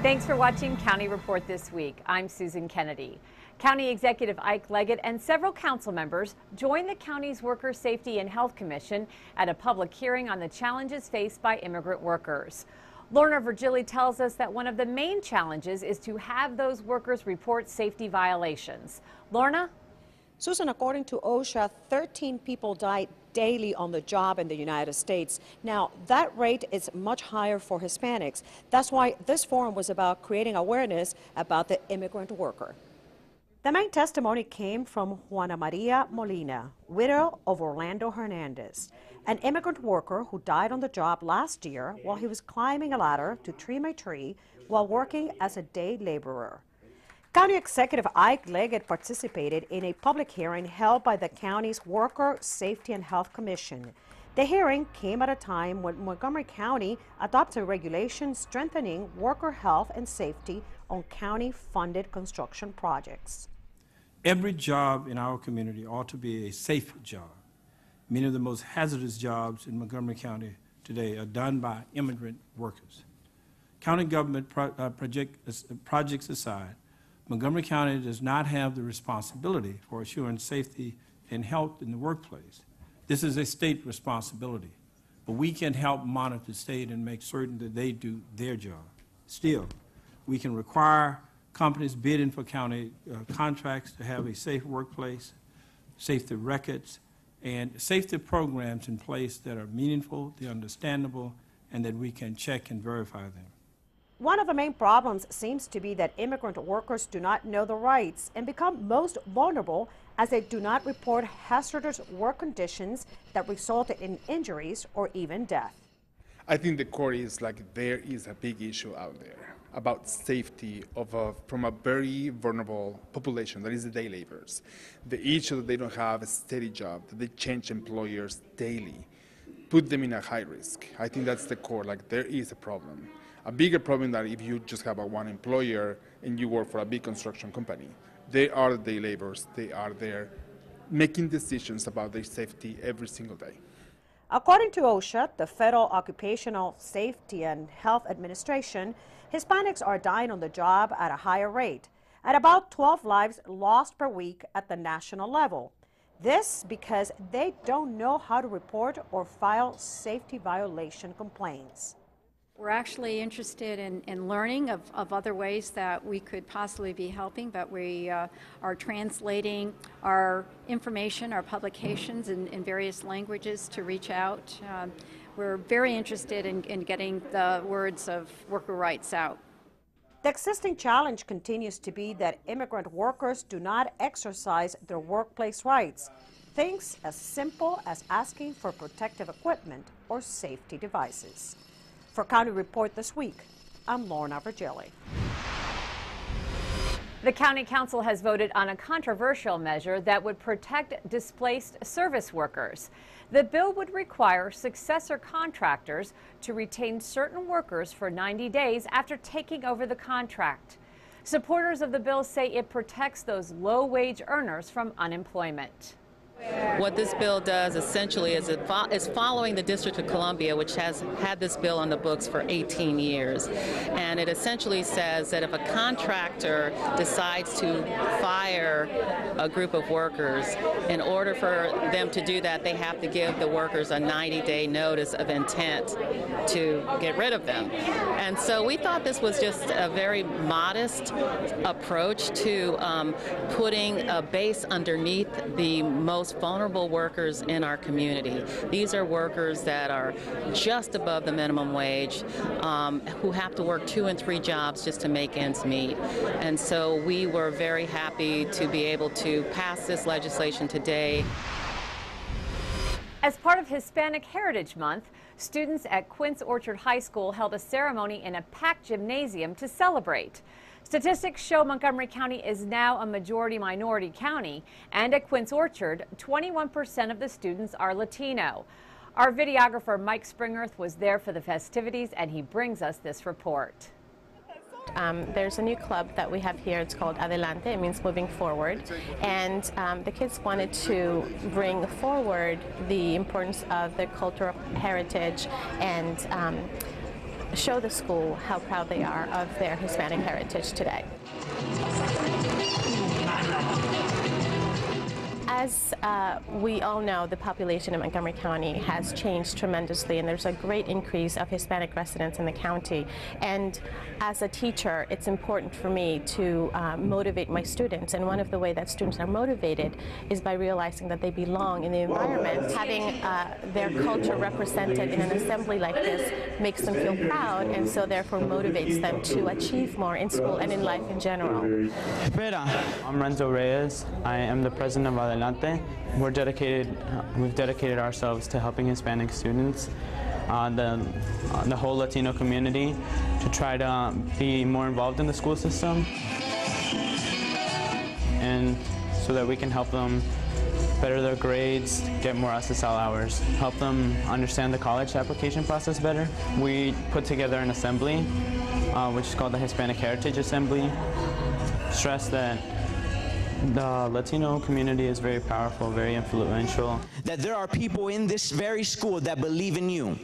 Thanks for watching County Report this week. I'm Susan Kennedy. County Executive Ike Leggett and several council members joined the county's Worker Safety and Health Commission at a public hearing on the challenges faced by immigrant workers. Lorna Virgili tells us that one of the main challenges is to have those workers report safety violations. Lorna? Susan, according to OSHA, 13 people die daily on the job in the United States. Now, that rate is much higher for Hispanics. That's why this forum was about creating awareness about the immigrant worker. The main testimony came from Juana Maria Molina, widow of Orlando Hernandez, an immigrant worker who died on the job last year while he was climbing a ladder to trim a tree while working as a day laborer. County Executive Ike Leggett participated in a public hearing held by the county's Worker Safety and Health Commission. The hearing came at a time when Montgomery County adopted regulations strengthening worker health and safety on county-funded construction projects. Every job in our community ought to be a safe job. Many of the most hazardous jobs in Montgomery County today are done by immigrant workers. County government projects aside, Montgomery County does not have the responsibility for assuring safety and health in the workplace. This is a state responsibility, but we can help monitor the state and make certain that they do their job. Still, we can require companies bidding for county contracts to have a safe workplace, safety records, and safety programs in place that are meaningful, they're understandable, and that we can check and verify them. One of the main problems seems to be that immigrant workers do not know the rights and become most vulnerable as they do not report hazardous work conditions that resulted in injuries or even death. I think the core is there is a big issue out there about safety from a very vulnerable population, that is the day laborers. The issue that they don't have a steady job, that they change employers daily, put them in a high risk. I think that's the core, there is a problem. A bigger problem that if you just have one employer and you work for a big construction company, they are the day laborers, they are there making decisions about their safety every single day. According to OSHA, the Federal Occupational Safety and Health Administration, Hispanics are dying on the job at a higher rate, at about 12 lives lost per week at the national level. This because they don't know how to report or file safety violation complaints. We're actually interested in learning of other ways that we could possibly be helping, but we are translating our information, our publications in various languages to reach out. We're very interested in getting the words of worker rights out. The existing challenge continues to be that immigrant workers do not exercise their workplace rights. Things as simple as asking for protective equipment or safety devices. For County Report this week, I'm Lorna Virgili. The County Council has voted on a controversial measure that would protect displaced service workers. The bill would require successor contractors to retain certain workers for 90 days after taking over the contract. Supporters of the bill say it protects those low-wage earners from unemployment. What this bill does essentially is is following the District of Columbia, which has had this bill on the books for 18 years. And it essentially says that if a contractor decides to fire a group of workers, in order for them to do that, they have to give the workers a 90-day notice of intent to get rid of them. And so we thought this was just a very modest approach to putting a base underneath the most vulnerable workers in our community. These are workers that are just above the minimum wage, who have to work 2 and 3 jobs just to make ends meet. And so we were very happy to be able to pass this legislation today. As part of Hispanic Heritage Month, students at Quince Orchard High School held a ceremony in a packed gymnasium to celebrate. Statistics show Montgomery County is now a majority-minority county, and at Quince Orchard, 21% of the students are Latino. Our videographer Mike Springerth was there for the festivities, and he brings us this report. There's a new club that we have here. It's called Adelante. It means moving forward. And the kids wanted to bring forward the importance of the cultural heritage and show the school how proud they are of their Hispanic heritage today. As we all know, the population in Montgomery County has changed tremendously, and there's a great increase of Hispanic residents in the county. And as a teacher, it's important for me to motivate my students, and one of the ways that students are motivated is by realizing that they belong in the environment. Having their culture represented in an assembly like this makes them feel proud, and so therefore motivates them to achieve more in school and in life in general. I'm Renzo Reyes. I am the president of Adelante. We've dedicated ourselves to helping Hispanic students, the whole Latino community, to try to be more involved in the school system, and so that we can help them better their grades, get more SSL hours, help them understand the college application process better. We put together an assembly, which is called the Hispanic Heritage Assembly. Stress that the Latino community is very powerful, very influential. That there are people in this very school that believe in you.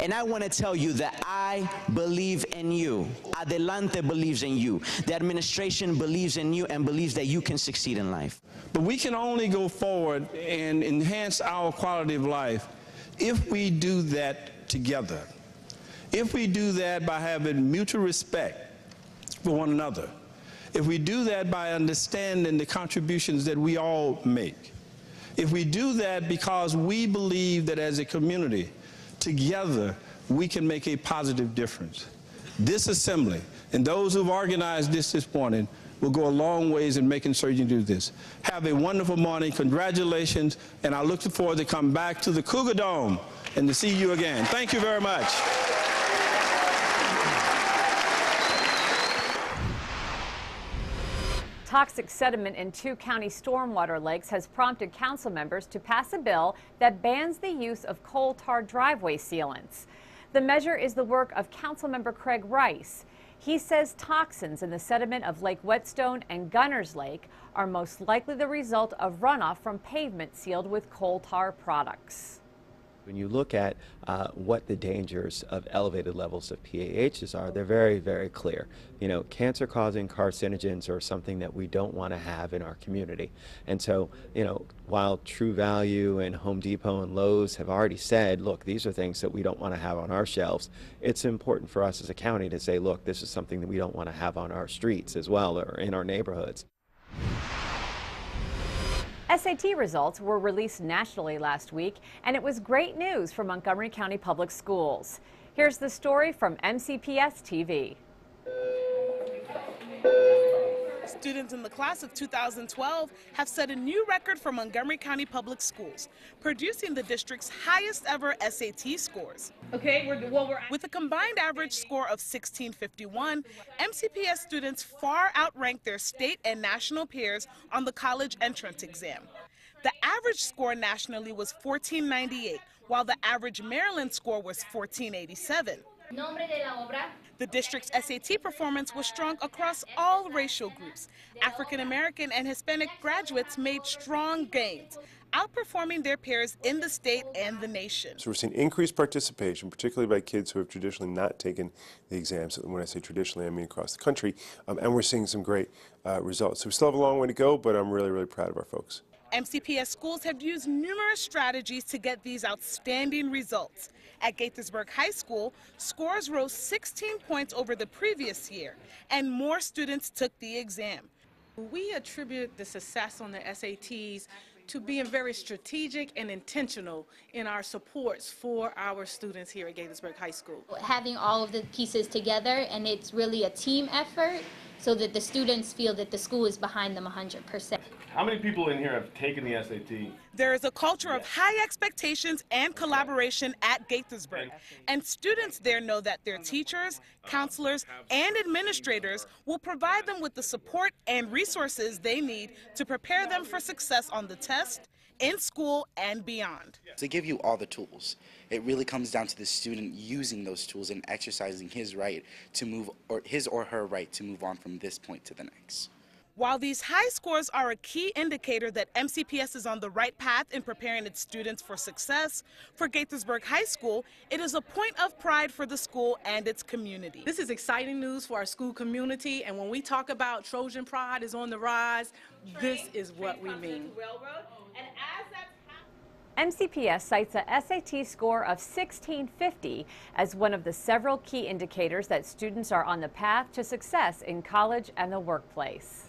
And I want to tell you that I believe in you. Adelante believes in you. The administration believes in you and believes that you can succeed in life. But we can only go forward and enhance our quality of life if we do that together. If we do that by having mutual respect for one another. If we do that by understanding the contributions that we all make. If we do that because we believe that as a community, together, we can make a positive difference. This assembly and those who've organized this morning will go a long ways in making sure you do this. Have a wonderful morning. Congratulations. And I look forward to come back to the Cougar Dome and to see you again. Thank you very much. Toxic sediment in 2 county stormwater lakes has prompted council members to pass a bill that bans the use of coal tar driveway sealants. The measure is the work of Councilmember Craig Rice. He says toxins in the sediment of Lake Whetstone and Gunners Lake are most likely the result of runoff from pavement sealed with coal tar products. When you look at what the dangers of elevated levels of PAHs are, they're very, very clear. You know, cancer-causing carcinogens are something that we don't want to have in our community. And so, you know, while True Value and Home Depot and Lowe's have already said, look, these are things that we don't want to have on our shelves, it's important for us as a county to say, look, this is something that we don't want to have on our streets as well, or in our neighborhoods. SAT results were released nationally last week, and it was great news for Montgomery County Public Schools. Here's the story from MCPS TV. Students in the class of 2012 have set a new record for Montgomery County Public Schools, producing the district's highest ever SAT scores. With a combined average score of 1651, MCPS students far outranked their state and national peers on the college entrance exam. The average score nationally was 1498, while the average Maryland score was 1487. The district's SAT performance was strong across all racial groups. African American and Hispanic graduates made strong gains, outperforming their peers in the state and the nation. So we're seeing increased participation, particularly by kids who have traditionally not taken the exams. When I say traditionally, I mean across the country. And we're seeing some great results. So we still have a long way to go, but I'm really, really proud of our folks. MCPS schools have used numerous strategies to get these outstanding results. At Gaithersburg High School, scores rose 16 points over the previous year, and more students took the exam. We attribute the success on the SATs to being very strategic and intentional in our supports for our students here at Gaithersburg High School. Having all of the pieces together, and it's really a team effort so that the students feel that the school is behind them 100%. How many people in here have taken the SAT? There is a culture of high expectations and collaboration at Gaithersburg, and students there know that their teachers, counselors, and administrators will provide them with the support and resources they need to prepare them for success on the test, in school, and beyond. They give you all the tools. It really comes down to the student using those tools and exercising his right to move, or his or her right to move on from this point to the next. While these high scores are a key indicator that MCPS is on the right path in preparing its students for success, for Gaithersburg High School, it is a point of pride for the school and its community. This is exciting news for our school community, and when we talk about Trojan pride is on the rise, this is what we mean. MCPS cites a SAT score of 1650 as one of the several key indicators that students are on the path to success in college and the workplace.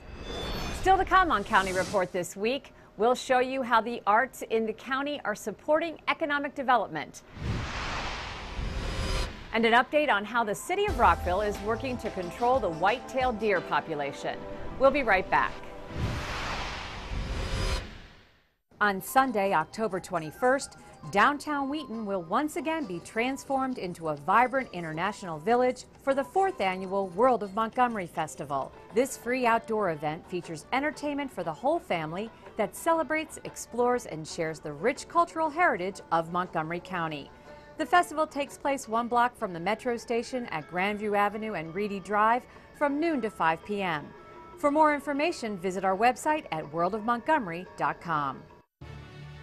Still to come on County Report this week, we'll show you how the arts in the county are supporting economic development. And an update on how the city of Rockville is working to control the white-tailed deer population. We'll be right back. On Sunday, October 21st, downtown Wheaton will once again be transformed into a vibrant international village for the 4th annual World of Montgomery Festival. This free outdoor event features entertainment for the whole family that celebrates, explores, and shares the rich cultural heritage of Montgomery County. The festival takes place 1 block from the metro station at Grandview Avenue and Reedy Drive from noon to 5 p.m. For more information, visit our website at worldofmontgomery.com.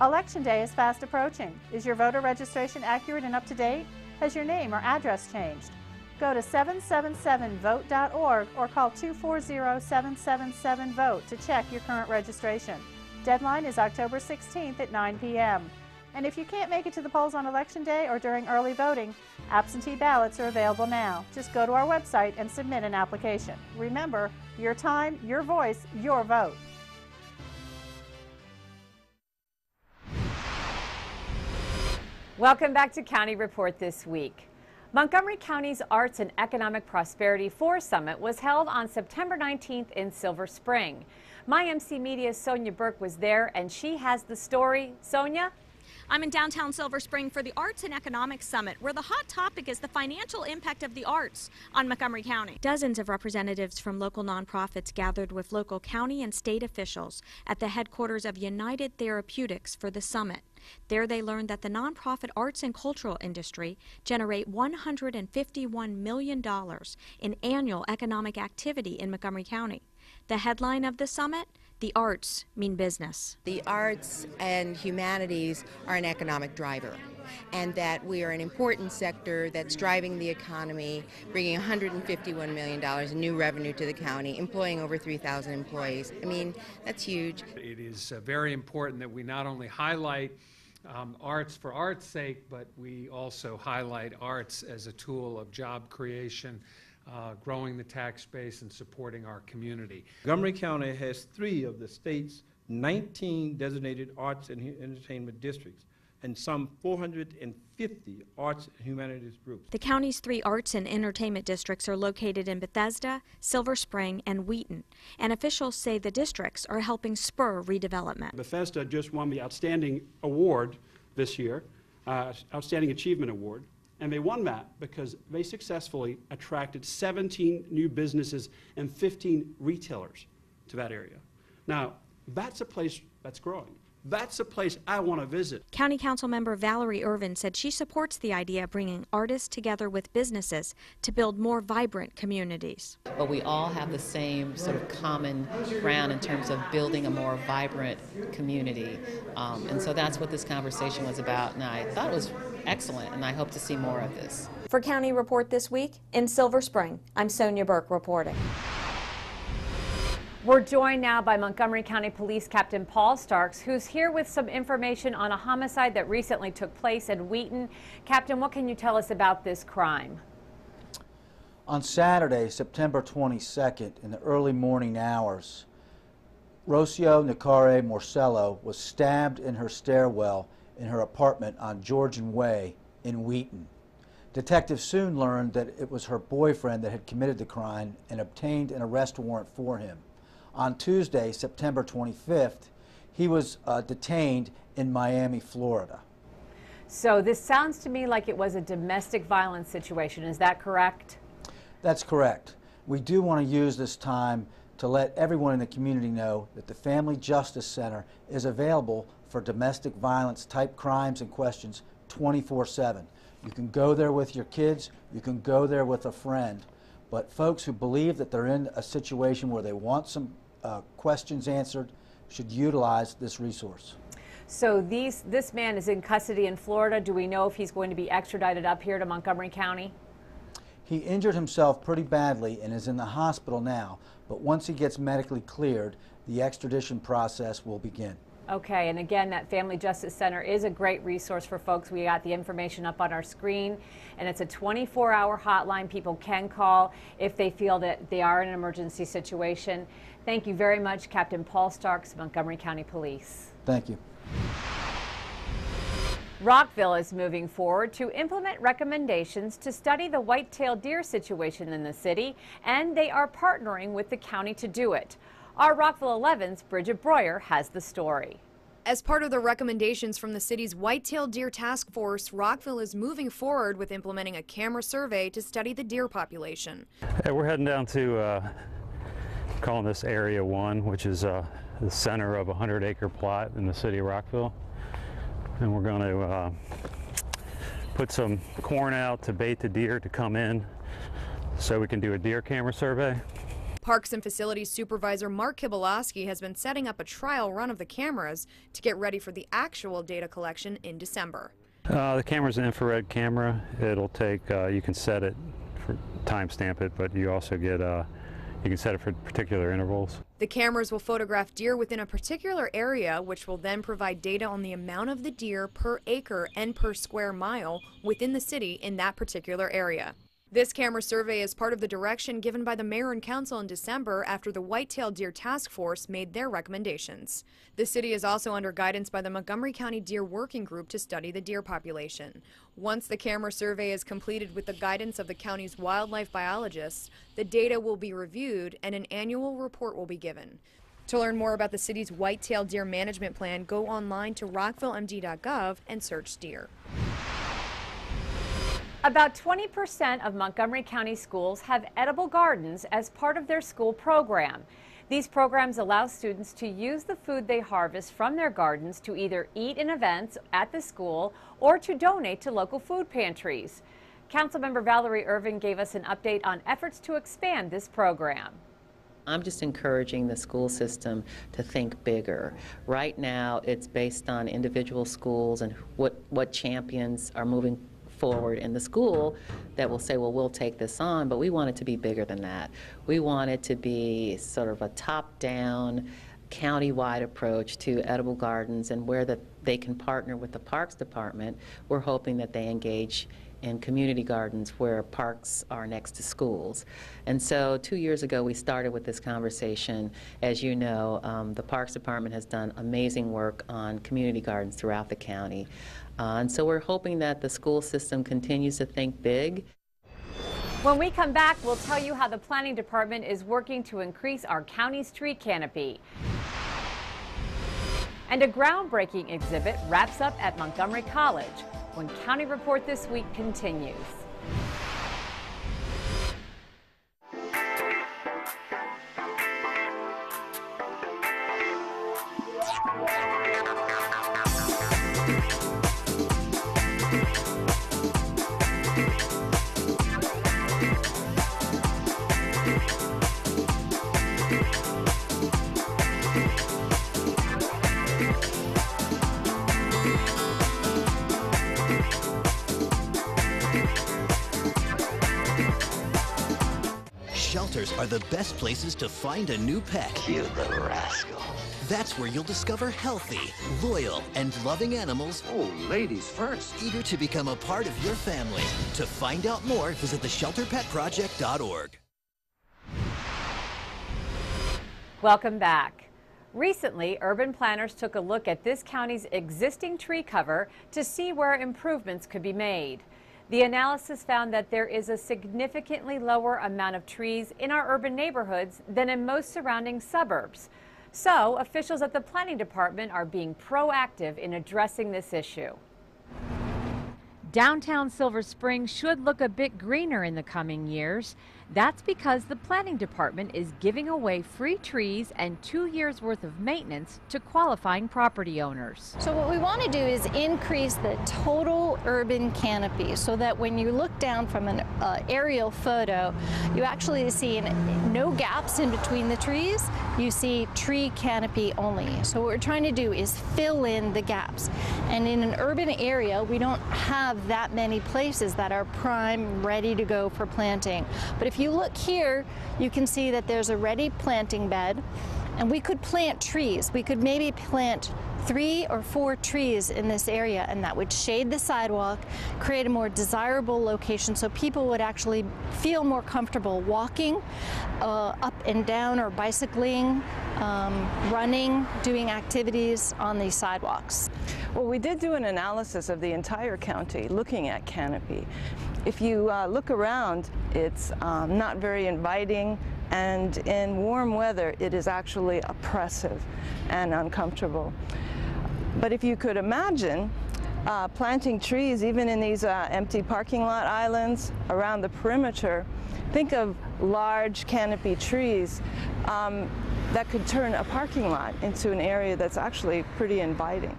Election day is fast approaching. Is your voter registration accurate and up to date? Has your name or address changed? Go to 777vote.org or call 240-777-VOTE to check your current registration. Deadline is October 16th at 9 p.m. And if you can't make it to the polls on Election Day or during early voting, absentee ballots are available now. Just go to our website and submit an application. Remember, your time, your voice, your vote. Welcome back to County Report this week. Montgomery County's Arts and Economic Prosperity 4 Summit was held on September 19th in Silver Spring. MyMC Media's Sonia Burke was there and she has the story. Sonia? I'm in downtown Silver Spring for the Arts and Economics Summit, where the hot topic is the financial impact of the arts on Montgomery County. Dozens of representatives from local nonprofits gathered with local county and state officials at the headquarters of United Therapeutics for the summit. There they learned that the nonprofit arts and cultural industry generate $151 million in annual economic activity in Montgomery County. The headline of the summit: the arts mean business. The arts and humanities are an economic driver, and that we are an important sector that's driving the economy, bringing $151 million in new revenue to the county, employing over 3,000 employees. I mean, that's huge. It is very important that we not only highlight arts for art's sake, but we also highlight arts as a tool of job creation, growing the tax base and supporting our community. Montgomery County has 3 of the state's 19 designated arts and entertainment districts and some 450 arts and humanities groups. The county's 3 arts and entertainment districts are located in Bethesda, Silver Spring, and Wheaton, and officials say the districts are helping spur redevelopment. Bethesda just won the Outstanding Award this year, Outstanding Achievement Award. And they won that because they successfully attracted 17 new businesses and 15 retailers to that area. Now, that's a place that's growing. That's a place I want to visit. County Council member Valerie Irvin said she supports the idea of bringing artists together with businesses to build more vibrant communities. But we all have the same sort of common ground in terms of building a more vibrant community. And so that's what this conversation was about, and I thought it was excellent, and I hope to see more of this. For County Report this week, in Silver Spring, I'm Sonia Burke reporting. We're joined now by Montgomery County Police Captain Paul Starks, who's here with some information on a homicide that recently took place in Wheaton. Captain, what can you tell us about this crime? On Saturday, September 22nd, in the early morning hours, Rocio Nicare Morcello was stabbed in her stairwell in her apartment on Georgian Way in Wheaton. Detectives soon learned that it was her boyfriend that had committed the crime and obtained an arrest warrant for him. On Tuesday, September 25th, he was detained in Miami, Florida. So this sounds to me like it was a domestic violence situation. Is that correct? That's correct. We do want to use this time to let everyone in the community know that the Family Justice Center is available for domestic violence type crimes and questions 24/7. You can go there with your kids, you can go there with a friend, but folks who believe that they're in a situation where they want some questions answered should utilize this resource. So this man is in custody in Florida. Do we know if he's going to be extradited up here to Montgomery County? He injured himself pretty badly and is in the hospital now, but once he gets medically cleared, the extradition process will begin. Okay, and again, that Family Justice Center is a great resource for folks. We got the information up on our screen, and it's a 24-hour hotline people can call if they feel that they are in an emergency situation. Thank you very much, Captain Paul Starks, Montgomery County Police. Thank you. Rockville is moving forward to implement recommendations to study the white-tailed deer situation in the city, and they are partnering with the county to do it. Our Rockville 11's Bridget Breuer has the story. As part of the recommendations from the city's White-tailed Deer Task Force, Rockville is moving forward with implementing a camera survey to study the deer population. We're heading down to calling this Area 1, which is the center of a 100-acre plot in the city of Rockville. And we're going to put some corn out to bait the deer to come in so we can do a deer camera survey. Parks and Facilities Supervisor Mark Kibolowski has been setting up a trial run of the cameras to get ready for the actual data collection in December. The camera's an infrared camera. It'll take, you can set it, for timestamp it, but you also get, you can set it for particular intervals. The cameras will photograph deer within a particular area, which will then provide data on the amount of the deer per acre and per square mile within the city in that particular area. This camera survey is part of the direction given by the mayor and council in December after the White-tailed Deer Task Force made their recommendations. The city is also under guidance by the Montgomery County Deer Working Group to study the deer population. Once the camera survey is completed with the guidance of the county's wildlife biologists, the data will be reviewed and an annual report will be given. To learn more about the city's white-tailed deer management plan, go online to rockvillemd.gov and search deer. About 20% of Montgomery County schools have edible gardens as part of their school program. These programs allow students to use the food they harvest from their gardens to either eat in events at the school or to donate to local food pantries. Councilmember Valerie Irvin gave us an update on efforts to expand this program. I'm just encouraging the school system to think bigger. Right now, it's based on individual schools and what champions are moving forward in the school that will say, well, we'll take this on, but we want it to be bigger than that. We want it to be sort of a top-down, county-wide approach to edible gardens, and where they can partner with the Parks Department, we're hoping that they engage in community gardens where parks are next to schools. And so 2 years ago we started with this conversation. As you know, the Parks Department has done amazing work on community gardens throughout the county. And so we're hoping that the school system continues to think big. When we come back, we'll tell you how the Planning Department is working to increase our county's tree canopy. And a groundbreaking exhibit wraps up at Montgomery College when County Report This Week continues. Shelters are the best places to find a new pet. You little rascal. That's where you'll discover healthy, loyal, and loving animals. Oh, ladies first. Eager to become a part of your family. To find out more, visit theshelterpetproject.org. Welcome back. Recently, urban planners took a look at this county's existing tree cover to see where improvements could be made. The analysis found that there is a significantly lower amount of trees in our urban neighborhoods than in most surrounding suburbs. So, officials at the Planning Department are being proactive in addressing this issue. Downtown Silver Spring should look a bit greener in the coming years. That's because the planning department is giving away free trees and 2 years' worth of maintenance to qualifying property owners. So what we want to do is increase the total urban canopy so that when you look down from an aerial photo, you actually see no gaps in between the trees. You see tree canopy only. So what we're trying to do is fill in the gaps. And in an urban area, we don't have that many places that are prime, ready to go for planting. But if you look here, you can see that there's a ready planting bed, and we could plant trees. We could maybe plant 3 or 4 trees in this area, and that would shade the sidewalk, create a more desirable location so people would actually feel more comfortable walking up and down or bicycling, running, doing activities on these sidewalks. Well, we did do an analysis of the entire county looking at canopy. If you look around, it's not very inviting, and in warm weather it is actually oppressive and uncomfortable. But if you could imagine planting trees even in these empty parking lot islands around the perimeter, think of large canopy trees that could turn a parking lot into an area that's actually pretty inviting.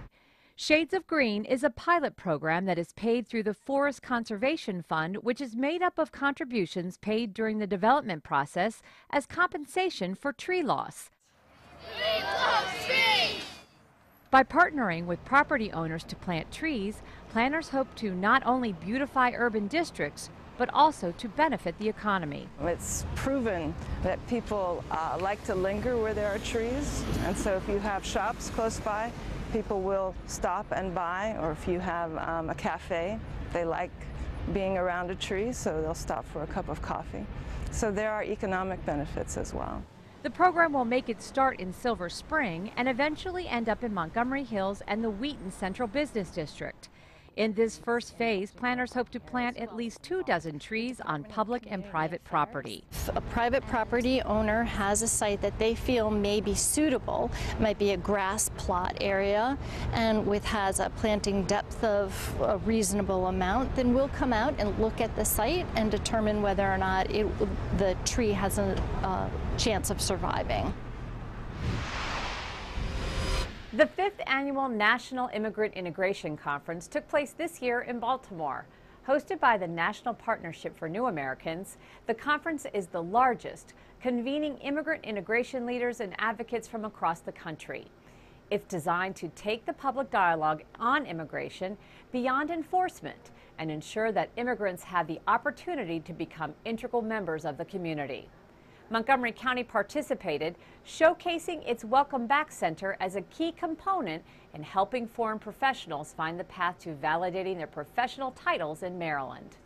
Shades of Green is a pilot program that is paid through the Forest Conservation Fund, which is made up of contributions paid during the development process as compensation for tree loss. We love trees! By partnering with property owners to plant trees, planners hope to not only beautify urban districts, but also to benefit the economy. It's proven that people like to linger where there are trees, and so if you have shops close by, people will stop and buy, or if you have a cafe, they like being around a tree, so they'll stop for a cup of coffee. So there are economic benefits as well. The program will make its start in Silver Spring and eventually end up in Montgomery Hills and the Wheaton Central Business District. In this first phase, planners hope to plant at least 24 trees on public and private property. If a private property owner has a site that they feel may be suitable, might be a grass plot area, and has a planting depth of a reasonable amount, then we'll come out and look at the site and determine whether or not the tree has a chance of surviving. The 5th Annual National Immigrant Integration Conference took place this year in Baltimore. Hosted by the National Partnership for New Americans, the conference is the largest, convening immigrant integration leaders and advocates from across the country. It's designed to take the public dialogue on immigration beyond enforcement and ensure that immigrants have the opportunity to become integral members of the community. Montgomery County participated, showcasing its Welcome Back Center as a key component in helping foreign professionals find the path to validating their professional titles in Maryland.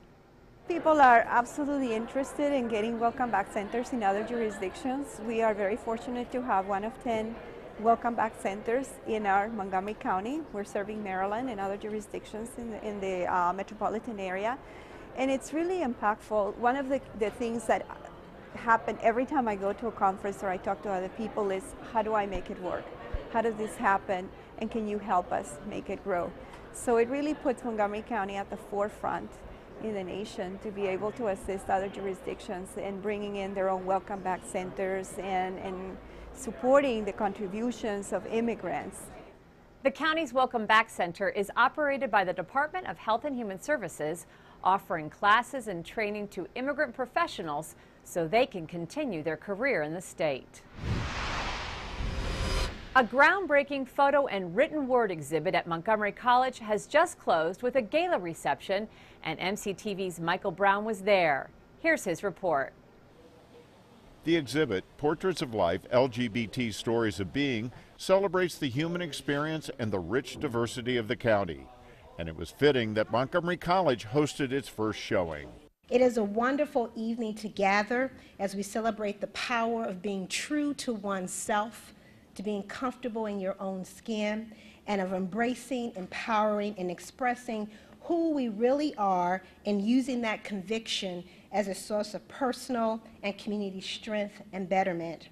People are absolutely interested in getting Welcome Back Centers in other jurisdictions. We are very fortunate to have one of 10 Welcome Back Centers in our Montgomery County. We're serving Maryland and other jurisdictions in the metropolitan area. And it's really impactful. One of the things that happen every time I go to a conference or I talk to other people is, how do I make it work? How does this happen? And can you help us make it grow? So it really puts Montgomery County at the forefront in the nation to be able to assist other jurisdictions in bringing in their own Welcome Back Centers and supporting the contributions of immigrants. The county's Welcome Back Center is operated by the Department of Health and Human Services, offering classes and training to immigrant professionals so they can continue their career in the state. A groundbreaking photo and written word exhibit at Montgomery College has just closed with a gala reception, and MCTV's Michael Brown was there. Here's his report. The exhibit, Portraits of Life, LGBT Stories of Being, celebrates the human experience and the rich diversity of the county. And it was fitting that Montgomery College hosted its first showing. It is a wonderful evening to gather as we celebrate the power of being true to oneself, to being comfortable in your own skin, and of embracing, empowering, and expressing who we really are and using that conviction as a source of personal and community strength and betterment.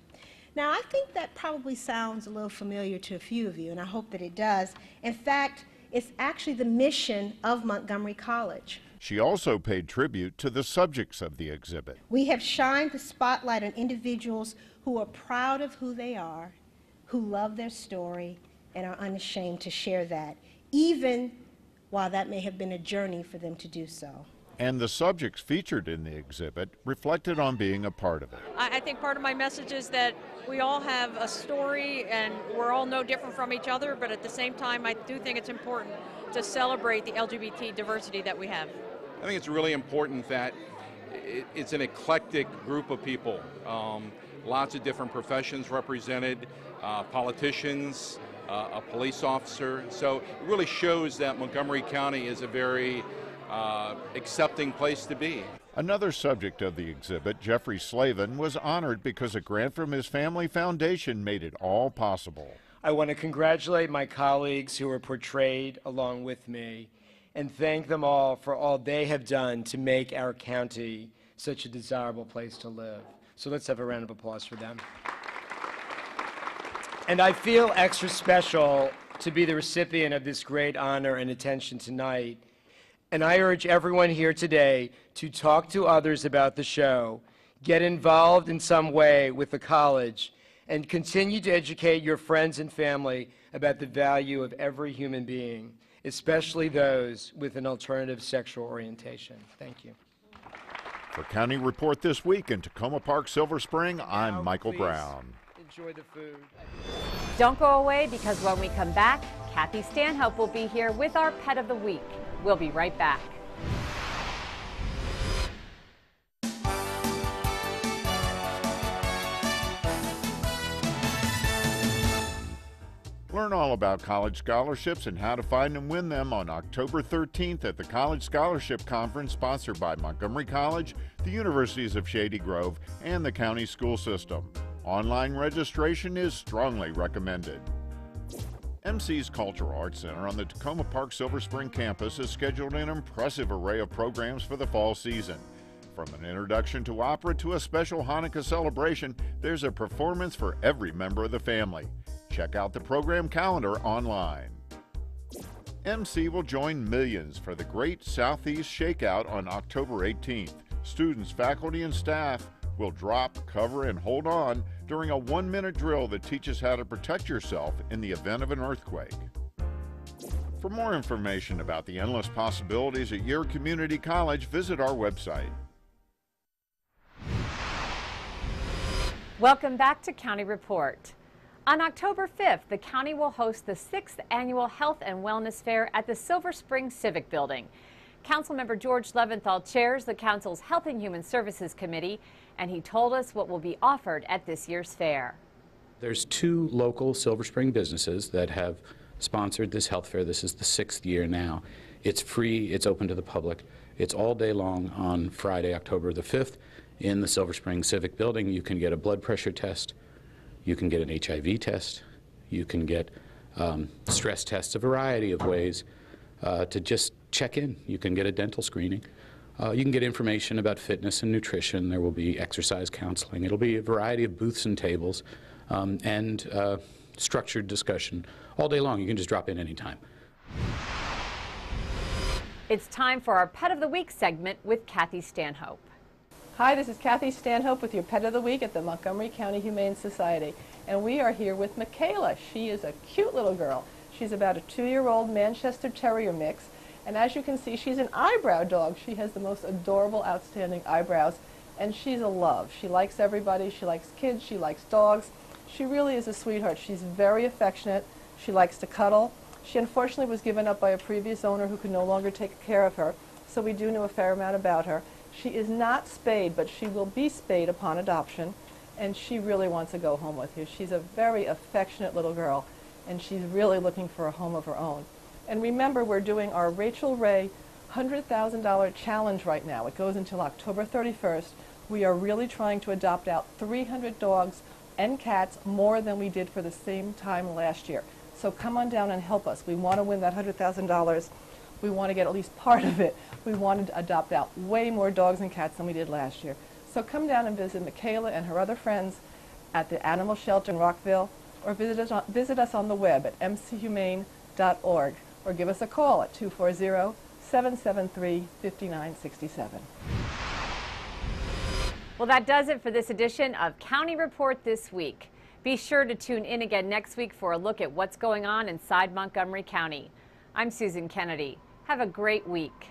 Now, I think that probably sounds a little familiar to a few of you, and I hope that it does. In fact, it's actually the mission of Montgomery College. She also paid tribute to the subjects of the exhibit. We have shined the spotlight on individuals who are proud of who they are, who love their story, and are unashamed to share that, even while that may have been a journey for them to do so. And the subjects featured in the exhibit reflected on being a part of it. I think part of my message is that we all have a story and we're all no different from each other, but at the same time I do think it's important to celebrate the LGBT diversity that we have. I think it's really important that it's an eclectic group of people, lots of different professions represented, politicians, a police officer. So it really shows that Montgomery County is a very accepting place to be. Another subject of the exhibit, Jeffrey Slavin, was honored because a grant from his family foundation made it all possible. I want to congratulate my colleagues who were portrayed along with me and thank them all for all they have done to make our county such a desirable place to live. So let's have a round of applause for them. And I feel extra special to be the recipient of this great honor and attention tonight. And I urge everyone here today to talk to others about the show, get involved in some way with the college, and continue to educate your friends and family about the value of every human being, especially those with an alternative sexual orientation. Thank you. For County Report This Week in Tacoma Park, Silver Spring, I'm Michael Brown. Enjoy the food. Don't go away, because when we come back, Kathy Stanhope will be here with our Pet of the Week. We'll be right back. Learn all about college scholarships and how to find and win them on October 13th at the College Scholarship Conference sponsored by Montgomery College, the Universities of Shady Grove, and the county school system. Online registration is strongly recommended. MC's Cultural Arts Center on the Tacoma Park Silver Spring campus has scheduled an impressive array of programs for the fall season. From an introduction to opera to a special Hanukkah celebration, there's a performance for every member of the family. Check out the program calendar online. MC will join millions for the Great Southeast Shakeout on October 18th. Students, faculty, and staff will drop, cover, and hold on during a 1-minute drill that teaches how to protect yourself in the event of an earthquake. For more information about the endless possibilities at your community college, visit our website. Welcome back to County Report. On October 5th, the county will host the 6th Annual Health and Wellness Fair at the Silver Spring Civic Building. Councilmember George Leventhal chairs the council's Health and Human Services Committee, and he told us what will be offered at this year's fair. There's 2 local Silver Spring businesses that have sponsored this health fair. This is the 6th year now. It's free, it's open to the public. It's all day long on Friday, October the 5th in the Silver Spring Civic Building. You can get a blood pressure test, you can get an HIV test, you can get stress tests, a variety of ways to just check in. You can get a dental screening. You can get information about fitness and nutrition. There will be exercise counseling. It'll be a variety of booths and tables and structured discussion all day long. You can just drop in anytime. It's time for our Pet of the Week segment with Kathy Stanhope. Hi, this is Kathy Stanhope with your Pet of the Week at the Montgomery County Humane Society. And we are here with Michaela. She is a cute little girl. She's about a 2-year-old Manchester Terrier mix. And as you can see, she's an eyebrow dog. She has the most adorable, outstanding eyebrows. And she's a love. She likes everybody. She likes kids. She likes dogs. She really is a sweetheart. She's very affectionate. She likes to cuddle. She unfortunately was given up by a previous owner who could no longer take care of her. So we do know a fair amount about her. She is not spayed, but she will be spayed upon adoption. And she really wants to go home with you. She's a very affectionate little girl. And she's really looking for a home of her own. And remember, we're doing our Rachel Ray $100,000 challenge right now. It goes until October 31st. We are really trying to adopt out 300 dogs and cats more than we did for the same time last year. So come on down and help us. We want to win that $100,000. We want to get at least part of it. We want to adopt out way more dogs and cats than we did last year. So come down and visit Michaela and her other friends at the animal shelter in Rockville, or visit us on the web at mchumane.org, or give us a call at 773-5967. Well, that does it for this edition of County Report This Week. Be sure to tune in again next week for a look at what's going on inside Montgomery County. I'm Susan Kennedy. Have a great week.